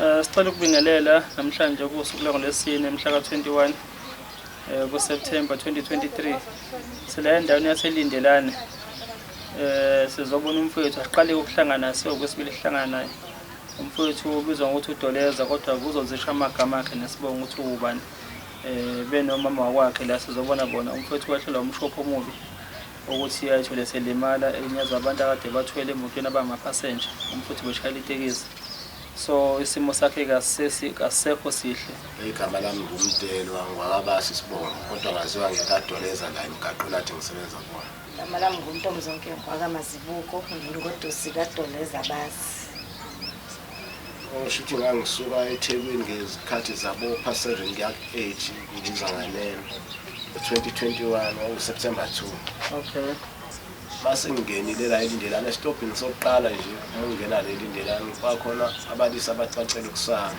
Sicela ukubingelela namhlanje kusuku lwesine mhla ka-21 kuSeptember 2023. Sila endaweni yaselindelane. Sizobona umfowethu aqale ukuhlangana okwesibili sihlangana naye. Umfowethu ubizwa ngokuthi uDoleza kodwa kuzozisha amagama akhe nesibongo ukuthi ubani. Benomama wakhe la sizobona bona umfowethu wahlelwa umshopho omubi ukuthi ayithole selimala enyazwa abantu akade bathwele emotweni abangapassenger umfowethu beshayela itekisi. So isimo sakhe kasekho sihle. Igama lami ngumdelwa ngwakabasi sibongo kodwa ngaziwa ngekadoleza la emgaqweni athi ngisebenza kuona. Igama lami ngumntombazonke wakamazibuko ngingodosi kadoleza basi. Oshuthi ngangisuka eThekwini ngezikhathi zabo passenger ngiyak-8 ngibiza nganene 2021 September 2. Okay. Mase ngingenile la elindelane esitobhini sokuqala nje ungena le lindelane kwakhona abalisa abacacela ukusanga.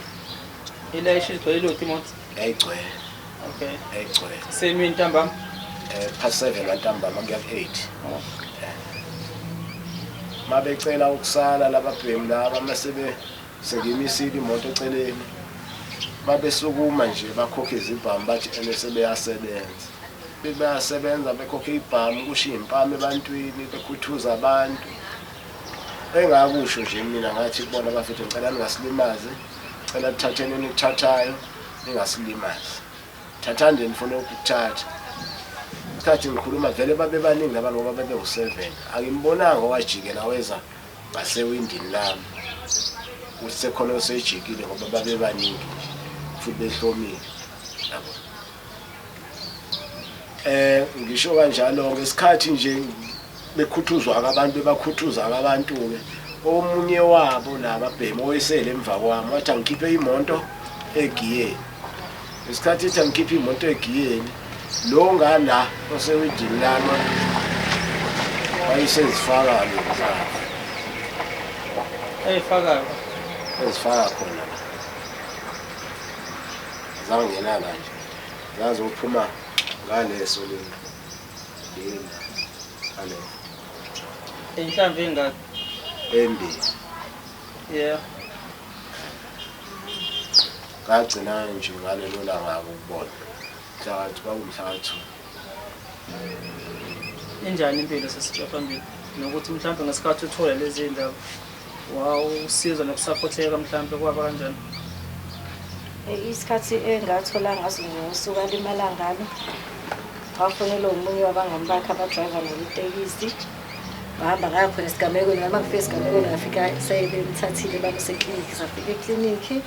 Ile ishizwe iloti imoto. Yayigcwele. Okay. Yayigcwele. Semini ntambama. Past 7 ntambama kuyak-8. Mabecela ukusala lababhemu laba masebe sengimisile imoto eceleni. Babesukuma nje bakhokhe izibhamu bathi sebeyasebenza. Bebayasebenza bekhokhe ibhamu kushiya impama ebantwini bekhuthuza abantu. Engakusho nje mina ngathi kubona bafethu ngicela ningasilimaze. Cela thatheni enithathayo ningasilimazi. Thathani ngifuna ukuthatha. Isikhathi ngikhuluma vele babebaningi abantu ngoba bebe-7. Angimbonanga owajikela weza ngasewindini lami. Usekhona osejikile ngoba babebaningi futhi behlomile. Yabo. Ngisho kanjalo ngesikhathi nje bekhuthuzwa abantu bebakhuthuza abantu ke omunye wabo lababhemu oyesele emva kwami wathi angikhiphe imoto egiyeni. Isikhathi ethi angikhiphe imoto egiyeni lo ngala osewindini lami wayesezifaka lokho. Eyifakayo. Ezifaka khona. Zangena kanje. Zazophuma ngaleso leli. Alo. Inhlamvu ingaka? Embili. Yeah. Kagcina nje ngalelo langa ukubona. Mhlaka kwakumhlaka 2. Injani impilo sesitsha phambili nokuthi mhlawumbe ngesikhathi uthola lezi ndawo usizo nokusupporteka mhlawumbe kwaba kanjani? Isikhathi engathola ngaso ngosuka limala ngalo. Wafonela umunye wabangani bakhe abadriver ngetekisi. Bahamba ngaya khona esigamekweni noma ngifike esigamekweni ngafika sebemthathile bamuse ekliniki safika ekliniki.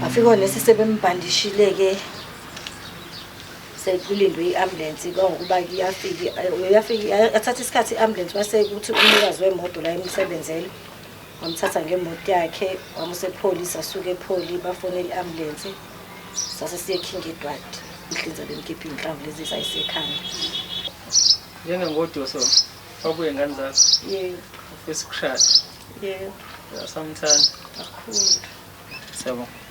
Afika nesebembandishile ke sekulindwe iambulance ngokuba uyafika athatha isikhathi iambulance base ukuthi umnikazi wemoto la emsebenzele wamthatha ngemoto yakhe wamuse epolice asuke ePoli bafonela iambulance sase siye King Edward ihlinza lemkhipha inhlamvu lezi sayisekhanda njengengoduso babuye ngani zakho. Yebo ufisa ukushada. Yebo Yasamthanda kakhulu. Siyabonga.